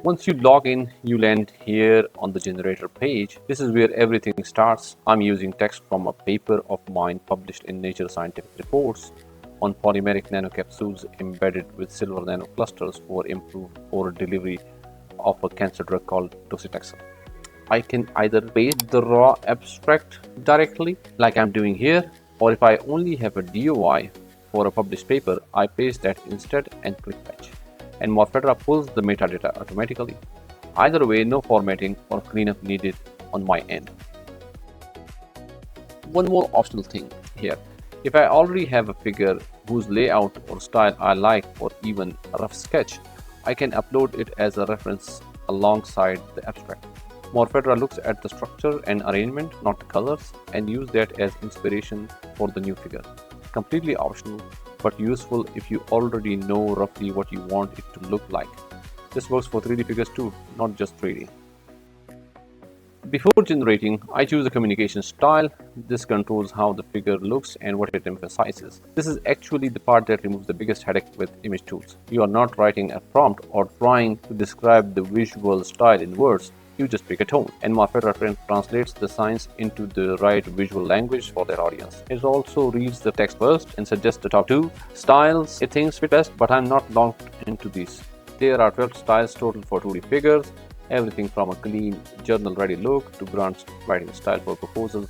Once you log in, you land here on the generator page. This is where everything starts. I'm using text from a paper of mine published in Nature Scientific Reports on polymeric nanocapsules embedded with silver nanoclusters for improved oral delivery of a cancer drug called docetaxel. I can either paste the raw abstract directly, like I'm doing here, or if I only have a DOI for a published paper, I paste that instead and click fetch. And morphedra pulls the metadata automatically. Either way, no formatting or cleanup needed on my end. One more optional thing here. If I already have a figure whose layout or style I like, or even a rough sketch, I can upload it as a reference alongside the abstract. Morphedra looks at the structure and arrangement, not the colors, and use that as inspiration for the new figure. Completely optional, but useful if you already know roughly what you want it to look like. This works for 3D figures too, not just 3D. Before generating, I choose a communication style. This controls how the figure looks and what it emphasizes. This is actually the part that removes the biggest headache with image tools. You are not writing a prompt or trying to describe the visual style in words. You just pick a tone, and morphedra translates the science into the right visual language for their audience. It also reads the text first and suggests the top 2 styles it thinks fit best, but I'm not locked into these. There are 12 styles total for 2D figures, everything from a clean journal-ready look to grants writing style for proposals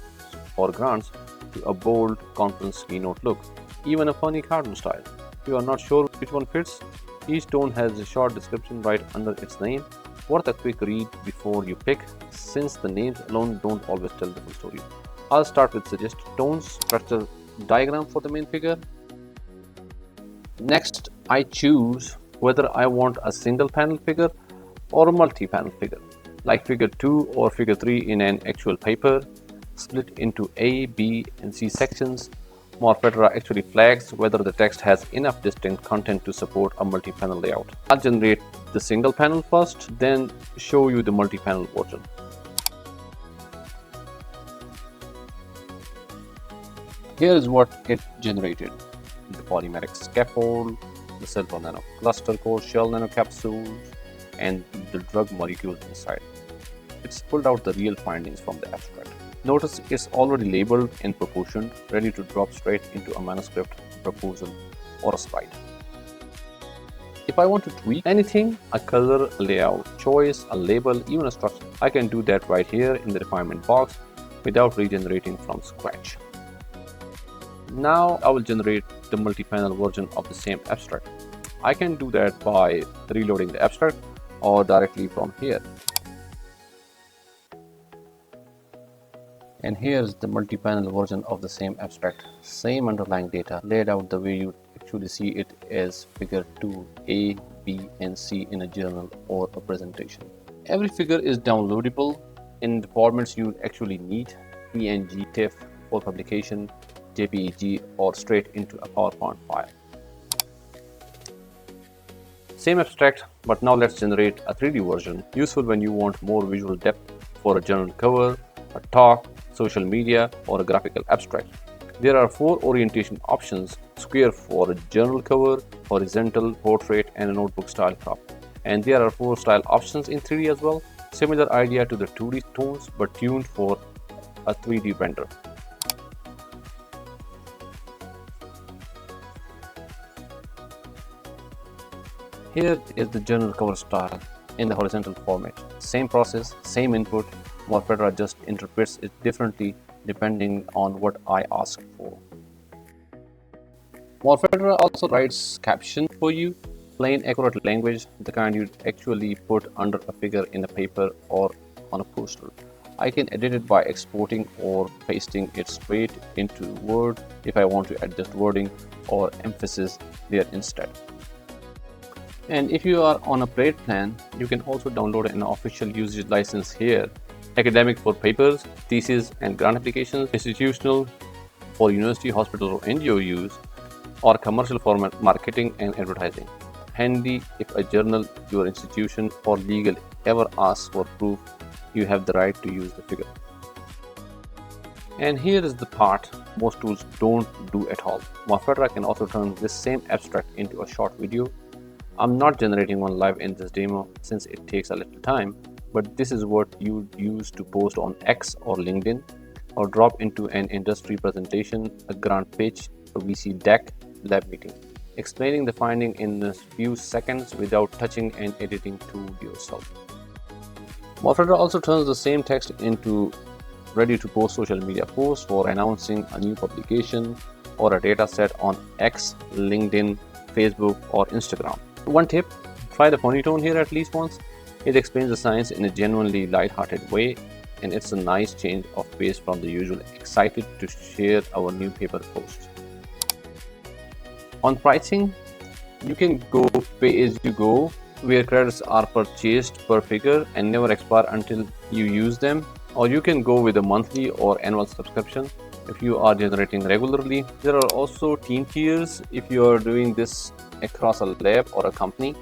or grants to a bold conference keynote look, even a funny cartoon style. If you are not sure which one fits, each tone has a short description right under its name. Worth a quick read before you pick, since the names alone don't always tell the full story. I'll start with suggested tones, structure diagram for the main figure. Next, I choose whether I want a single panel figure or a multi-panel figure, like figure 2 or figure 3 in an actual paper, split into A, B, and C sections. Morphedra actually flags whether the text has enough distinct content to support a multi-panel layout. I'll generate the single panel first, then show you the multi-panel version. Here is what it generated: the polymeric scaffold, the silver nanocluster core shell nanocapsules, and the drug molecules inside. It's pulled out the real findings from the abstract. Notice it's already labeled and proportioned, ready to drop straight into a manuscript, proposal, or a slide. If I want to tweak anything, a color, a layout choice, a label, even a structure, I can do that right here in the refinement box without regenerating from scratch. Now I will generate the multi-panel version of the same abstract. I can do that by reloading the abstract or directly from here. And here's the multi-panel version of the same abstract. Same underlying data laid out the way you actually see it as figure 2, A, B, and C in a journal or a presentation. Every figure is downloadable in the formats you actually need: PNG, TIFF for publication, JPEG, or straight into a PowerPoint file. Same abstract, but now let's generate a 3D version, useful when you want more visual depth for a journal cover, a talk, social media, or a graphical abstract. There are 4 orientation options: square for a journal cover, horizontal, portrait, and a notebook style crop. And there are 4 style options in 3D as well. Similar idea to the 2D tones, but tuned for a 3D render. Here is the journal cover style in the horizontal format. Same process, same input. Morphedra just interprets it differently depending on what I ask for. Morphedra also writes captions for you, plain accurate language, the kind you'd actually put under a figure in a paper or on a poster. I can edit it by exporting or pasting it straight into Word if I want to adjust wording or emphasis there instead. And if you are on a paid plan, you can also download an official usage license here: academic for papers, theses, and grant applications; institutional for university, hospital, or NGO use; or commercial for marketing and advertising. Handy if a journal, your institution, or legal ever asks for proof you have the right to use the figure. And here is the part most tools don't do at all. Morphedra can also turn this same abstract into a short video. I'm not generating one live in this demo since it takes a little time, but this is what you'd use to post on X or LinkedIn, or drop into an industry presentation, a grant pitch, a VC deck, lab meeting, explaining the finding in a few seconds without touching an editing tool yourself. morphedra also turns the same text into ready-to-post social media posts for announcing a new publication or a data set on X, LinkedIn, Facebook, or Instagram. One tip, try the funny tone here at least once. It explains the science in a genuinely light-hearted way, and it's a nice change of pace from the usual excited to share our new paper post. On pricing, you can go pay as you go, where credits are purchased per figure and never expire until you use them, or you can go with a monthly or annual subscription if you are generating regularly. There are also team tiers if you are doing this across a lab or a company.